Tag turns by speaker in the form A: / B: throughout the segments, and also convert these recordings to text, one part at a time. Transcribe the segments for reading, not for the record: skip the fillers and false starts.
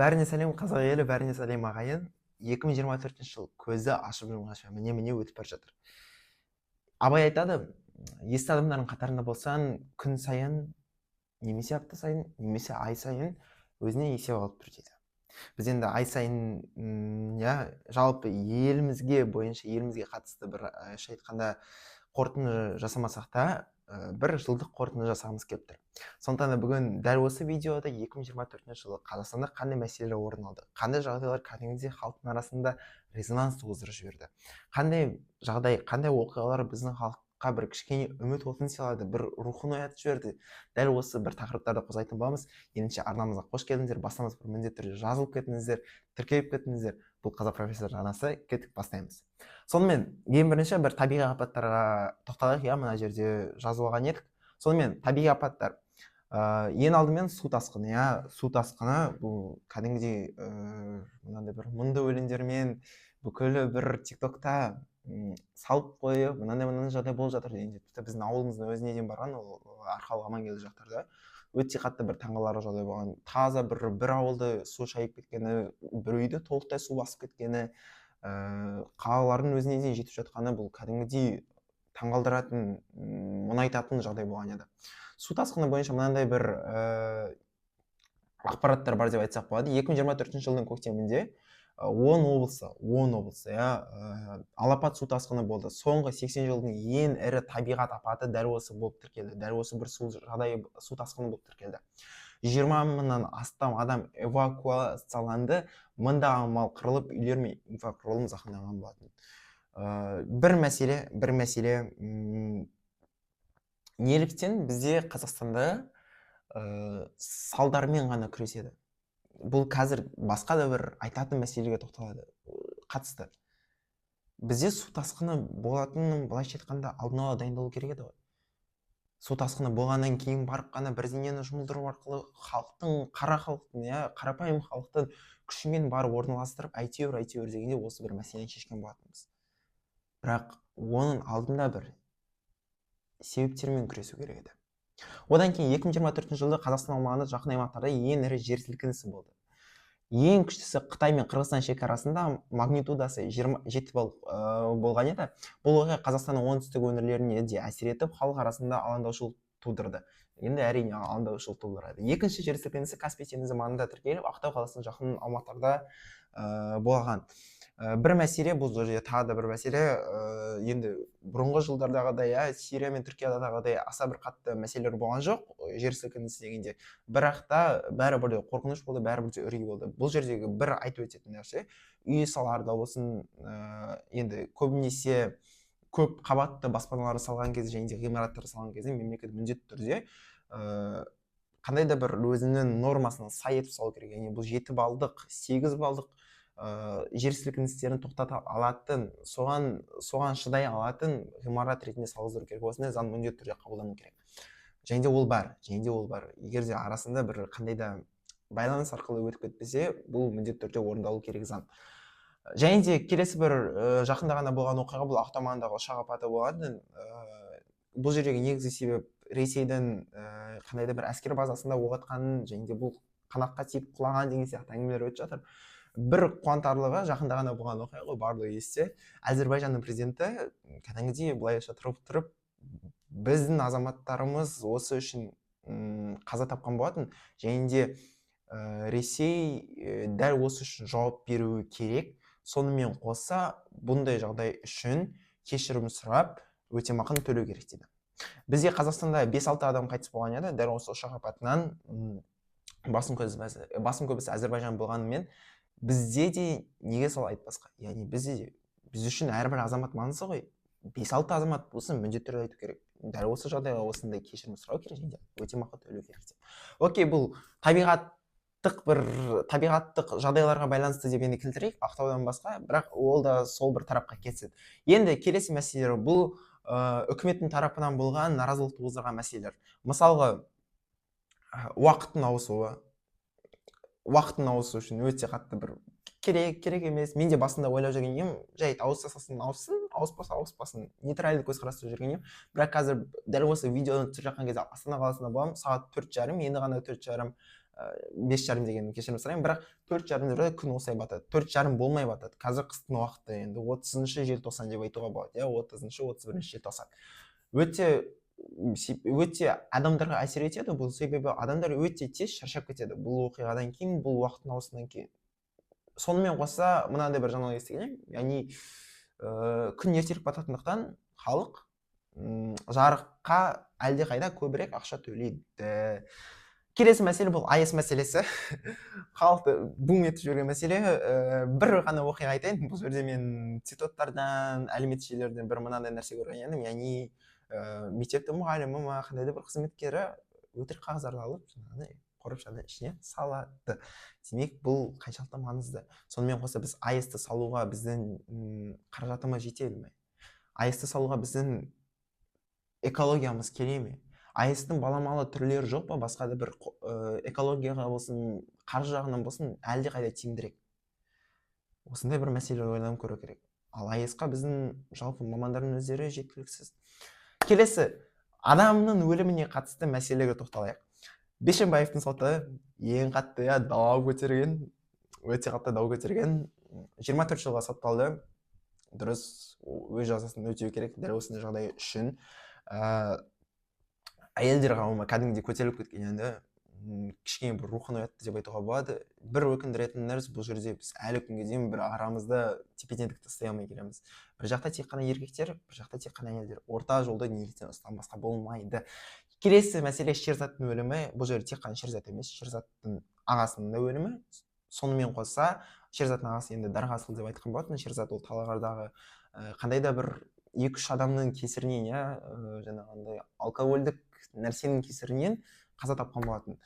A: Бәріне сәлем, қазақ елі, бәріне сәлем ағайын. 2024 жыл көзді ашып жұмғанша міне өтіп бара жатыр. Абай айтады, есті адамдардың қатарында болсаң, күн сайын, немесе апта сайын, немесе ай сайын өзіне есеп алып тұр дейді. Біз енді ай сайын жалпы елімізге қатысты бір айтқанда қорытынды жасамасақ та, бір жылдық қорытынды жасағымыз келіп тұр. Сондықтан да бүгін дәл осы видеода 2024 жылы Қазақстанда қандай мәселелер орын алды, қандай жағдайлар кәдімгідей халықтың арасында резонанс туғыздырып жіберді, қандай жағдай, қандай оқиғалар біздің халыққа бір кішкене үміт отын сыйлады, бір рухын оятып жіберді. Дәл осы бір тақырыптарды қозғайтын боламыз. Ендеше арнамызға қош келдіңіздер. Бастамас бұрын міндетті түрде жазылып кетіңіздер, тіркеліп кетіңіздер. Бұл қазақ профессор арнасы, кеттік бастаймыз. Сонымен ең бірінші бір табиғи апаттарға тоқталайық. Мына жерде жазып алған едік. Сонымен табиғи апаттар. Ең алдымен су тасқыны. Су тасқыны бұл кәдімгідей мынандай бір мұңды өлеңдермен бүкілі бір тиктокта салып қойып, мынандай жағдай болып жатыр дегенде. Біздің ауылымыздың өзіне дейін барған, ол Арқалық Амангелді жақтарда өте қатты бір таңғаларлық жағдай болған. Таза бір ауылды су шайып кеткені, бір үйді толықтай су басып кеткені, қалалардың өзіне дейін жетіп жатқаны бұл кәдімгідей таңғалдыратын, мұнайтатын жағдай болған еді. Су тасқыны бойынша мынандай бір ақпараттар бар деп айтсақ болады. 2024 жылдың көктемінде 10 облысы алапат су тасқыны болды. Соңғы 80 жылдың ең ірі табиғат апаты дәл осы болып тіркелді. Дәл осы бір су тасқыны болып тіркелді. 20 мыңнан астам адам эвакуацияланды, мыңдаған мал қырылып, үйлер мен инфрақұрылым зақымданған болатын. Бір мәселе, неліктен бізде Қазақстанда салдармен ғана күреседі? Бұл қазір басқа да бір айтатын мәселеге тоқталады қатысты. Бізде су тасқыны болатынын былайша айтқанда алдын ала дайындалу керек еді ғой. Су тасқыны болғаннан кейін барып қана бірдеңені жұмылдыру арқылы қарапайым халықтың күшімен барып орналастырып, әйтеуір дегенде осы бір мәселені шешкен болатынбыз. Бірақ оның алдында бір себептермен күресу керек еді. Одан кейін 2024 жылда Қазақстан аумағында жақын аймақтарда ең ірі жер сілкінісі болды. Ең күштісі Қытай мен Қырғызстан шекарасында магнитудасы 27 болған еді. Бұл оқиға Қазақстанның оңтүстік өңірлеріне де әсер етіп, халық арасында алаңдаушылық тудырды. Енді әрине алаңдаушылық тудырады. Екінші жер сілкінісі Каспий теңізі маңында тіркеліп, Ақтау қаласының жақын аумақтарда болған. Бір мәселе, бұл жерде тағы да бір мәселе, енді бұрынғы жылдардағыдай, Сирия мен Түркиядағыдай аса бір қатты мәселелер болған жоқ, жер сілкінісі дегенде. Бірақ та бәрібір де қорқыныш болды, бәрібір де үрей болды. Бұл жердегі бір айтып өтетін нәрсе, үй саларда болсын, енді көбінесе көп қабатты баспаналар салған кезде, және де ғимараттар салған кезде мемлекет міндетті түрде қандай да бір өзінің нормасына сай етіп салу керек. Яғни бұл 7 балдық, 8 балдық жер сілкіністерін тоқтата алатын, соған шыдай алатын ғимарат ретінде салғыздыру керек. Осындай заң міндетті түрде қабылдану керек. Және де ол бар. Егер де арасында бір қандай да байланыс арқылы өтіп кетпесе, бұл міндетті түрде орындалу керек заң. Және де келесі бір жақында ғана болған оқиға, бұл Ақтау маңындағы ұшақ апаты болған. Бұл жердегі негізгі себеп Ресейдің қандай да бір әскер базасында оқ атқанын, және де бұл қанатқа тиіп құлаған деген сияқты әңгімелер өтіп жатыр. Бір қуантарлығы, жақында ғана болған оқиға ғой, барлығы есте. Әзербайжанның президенті кәдімгідей былайша тұрып, біздің азаматтарымыз осы үшін қаза тапқан болатын, және де Ресей дәл осы үшін жауап беруі керек. Сонымен қоса, бұндай жағдай үшін кешірім сұрап, өтемақыны төлеу керек дейді. Бізде Қазақстанда 5-6 адам қайтыс болған еді, дәл осы ұшақ апатынан. Басым көбісі Әзербайжан болғанымен, бізде де неге солай айтпасқа? Яғни біз үшін әрбір азамат маңызды ғой. 5-6 азамат болсын, міндетті түрде айту керек. Дәл осы жағдайға осындай кешірім сұрау керек, және өтемақы төлеу керек. Окей, бұл табиғаттық жағдайларға байланысты деп енді келтірейік, Ақтаудан басқа, бірақ ол да сол бір тарапқа кетсін. Енді келесі мәселелер, бұл үкіметтің тарапынан болған наразылық туғыздырған мәселелер. Мысалға, уақыттың ауысу үшін өте қатты бір керек емес. Мен де басында ойлап жүрген едім, жайт ауысса ауыссын, ауыспасын, нейтральды көзқараста жүрген едім. Бірақ қазір дәл осы видеоны түсіріп жатқан кезде Астана қаласында боламын, сағат 4:30, енді ғана 4:30 5,5 деген кешірім сұраймын, бірақ 4,5 деп жатады, күн осылай батады. 4,5 болмай батады. Қазір қыстың уақыты, енді 30 желтоқсан деп айтуға болады, 30-31 желтоқсан. Өте адамдарға әсер етеді, бұл себебі адамдар өте тез шаршап кетеді бұл оқиғадан кейін, бұл уақыттың ауысынан кейін. Сонымен қоса мынандай бір жаңалық естіген едім, яғни күн ертерек бататындықтан халық жарыққа әлдеқайда көбірек ақша төлейді. Келесі мәселе бұл АЭС мәселесі. Халықты бум етіп жүрген мәселе. Бір ғана оқиға айтайын. Бұл жерде мен цитаттардан, әлеуметтік желілерден бір мынандай нәрсе көрген едім, яғни мектептің мұғалімі ма қандай да бір қызметкері өтірік қағаздарды алып жаңағыдай қорапшаның ішіне салады. Демек бұл қаншалықты маңызды. Сонымен қоса біз АЭС-ті салуға біздің қаражатымыз жетеді ме? АЭС-ті салуға біздің экологиямыз келе ме? АЭС-тің баламалы түрлері жоқ па? Басқа да бір экологияға болсын, қаржы жағынан болсын, әлдеқайда тиімдірек. Осындай бір мәселелер ойланып көру керек. Ал АЭС-қа біздің жалпы мамандардың өздері жеткіліксіз. Келесі, адамның өліміне қатысты мәселеге тоқталайық. Бейшенбаевтың соты ең қатты дау көтерген, өте қатты дау көтерген, 24 жылға сотталды. Дұрыс, өз жазасын өтеу керек. Дәл осындай жағдай үшін әйелдер қауымы кәдімгідей көтеріліп кеткен, енді кішкене бір рухын оятты деп айтуға болады. Бір өкіндіретін нәрсе, бұл жерде біз әлі күнге дейін бір арамызда тепе-теңдікті ұстай алмай келеміз. Бір жақта тек қана еркектер, бір жақта тек қана әйелдер. Орта жолды неліктен ұстанбасқа болмайды. Келесі мәселе Шерзаттың өлімі. Бұл жерде тек қана Шерзат емес, Шерзаттың ағасының да өлімі. Сонымен қоса Шерзаттың ағасы енді Дарғасыл деп айтқан болатын. Шерзат ол Талғардағы қандай да бір 2-3 адамның кесірінен, жаңағындай алкогольдік нәрсенің кесірінен қаза тапқан болатын.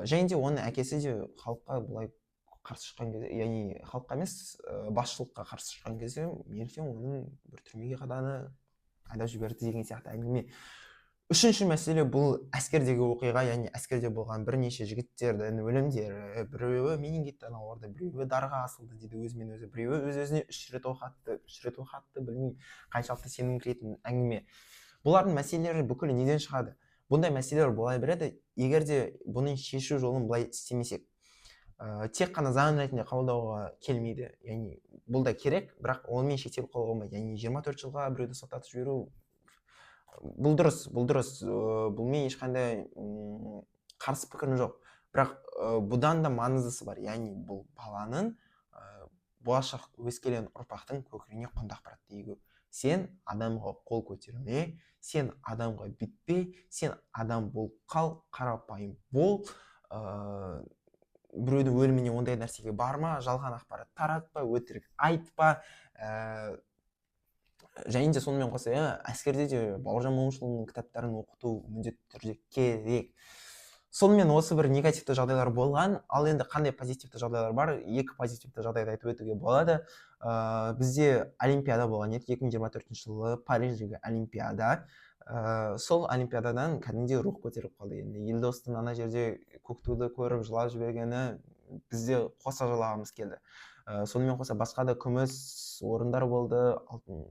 A: Және де оның әкесі де халыққа былай қарсы шыққан кезде, яғни халыққа емес, басшылыққа қарсы шыққан кезде, ертең оның бір түрмеге қаданы айдап жіберді деген сияқты әңгіме. Үшінші мәселе бұл әскердегі оқиға, яғни әскерде болған бірнеше жігіттердің өлімдері. Біреуі менингиттен ауырды, біреуі дарға асылды дейді өзімен өзі, біреуі өз-өзіне 3 рет оқ атты, білмеймін қаншалықты сенім кіретін әңгіме. Бұлардың мәселелері бүкілі неден шығады? Бұндай мәселелер бола береді, егер де бұның шешу жолын былай істемесек. Тек қана заң ретінде қабылдауға келмейді, яғни бұл да керек, бірақ онымен шектеліп қалуға болмайды. Яғни 24 жылға біреуді соттатып жіберу бұл дұрыс, бұлмен ешқандай қарсы пікірім жоқ. Бірақ бұдан да маңыздысы бар, яғни бұл баланың болашақ өскелең ұрпақтың көкірегіне құндақ барады егу. Сен адамға қол көтерме, сен адамға бітпе, сен адам бол, қал, қарапайым бол, біреудің өліміне ондай нәрсеге барма, жалған ақпарат таратпа, өтірік айтпа. Және де сонымен қоса әскерде де Бауыржан Момышұлының кітаптарын оқыту міндетті түрде керек. Сонымен осы бір негативті жағдайлар болған, ал енді қандай позитивті жағдайлар бар? 2 позитивті жағдайды айтып өтуге болады. Бізде Олимпиада болған еді, 2024 жылы Париждегі Олимпиада. Сол Олимпиададан кәдімгідей рух көтеріп қалды. Енді Елдостың ана жерде көк туды көріп жылап жібергені бізде қоса жылағымыз келді. Сонымен қоса басқа да күміс орындар болды, алтын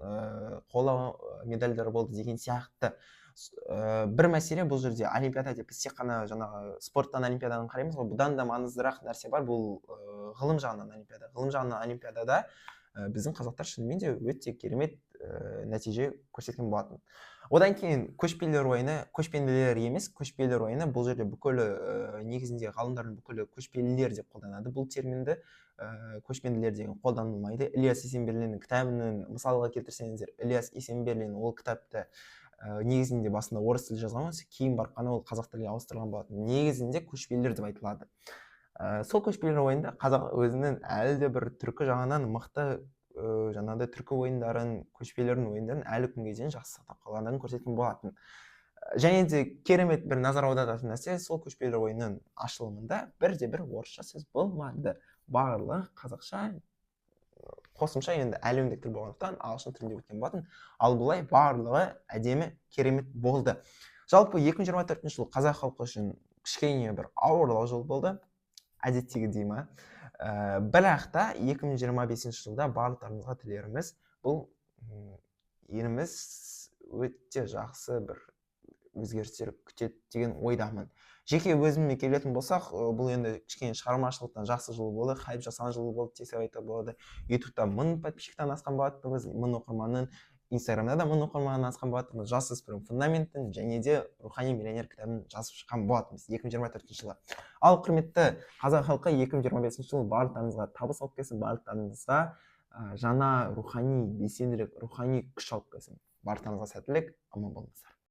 A: қола медальдар болды деген сияқты. Бір мәселе бұл жерде Олимпиада деп біз тек қана жаңағы спорттан Олимпиаданы қараймыз ғой, бұдан да маңыздырақ нәрсе бар, бұл ғылым жағынан Олимпиада. Ғылым жағынан Олимпиадада біздің қазақтар шынымен де өте керемет нәтиже көрсеткен болатын. Одан кейін көшпелілер емес, көшпелілер ойыны бұл жерде бүкілі негізінде ғалымдардың бүкілі көшпелілер деп қолданады бұл терминді. Көшпенділер деген қолданылмайды. Ілияс Есенберлиннің кітабының мысалға келтірсеңіздер, Ілияс Есенберлин ол кітапты негізінде басында орыс тілі жазған болса, кейін барып қана ол қазақ тіліне ауыстырған болатын. Негізінде көшпелілер деп айтылады. Сол көшпелілер ойында қазақ өзінің әлде бір түркі жағынан мықты жаңағыдай түркі ойындарын, көшпелілердің ойындарын әлі күнге дейін жақсы сақтап қалғандығын көрсеткен болатын. Және де керемет бір назар аударатын нәрсе, сол көшпелілер ойынның ашылымында бірде-бір орысша сөз болмады. Барлығы қазақша, қосымша енді әлеуметтік тіл болғандықтан ағылшын тілінде өткен болатын. Ал бұлай барлығы әдемі, керемет болды. Жалпы 2024 жыл қазақ халқы үшін кішкене бір ауырлау жыл болды, әдеттегідей ма. Бірақ та 2025 жылда барлықтарымызға тілеріміз бұл еліміз өте жақсы бір өзгерістер күтеді деген ойдамын. Жеке өзіме келетін болсақ, бұл енді кішкене шығармашылықтан жақсы жыл болды, хайп жасаған жыл болды десек айтуға болады. ютубта 1000 подписчиктен асқан болатынбыз, 1000 оқырманнан, инстаграмда да 1000 оқырманнан асқан болатынбыз. Жасөспірім фундаментін және де рухани миллионер кітабын жазып шыққан болатынбыз 2024 жылы. Ал құрметті қазақ халқы, 2025 жыл барлықтарыңызға табыс алып келсін, барлықтарыңызға жаңа рухани белсенділік, рухани күш алып келсін. Барлықтарыңызға сәттілік, аман болыңыздар.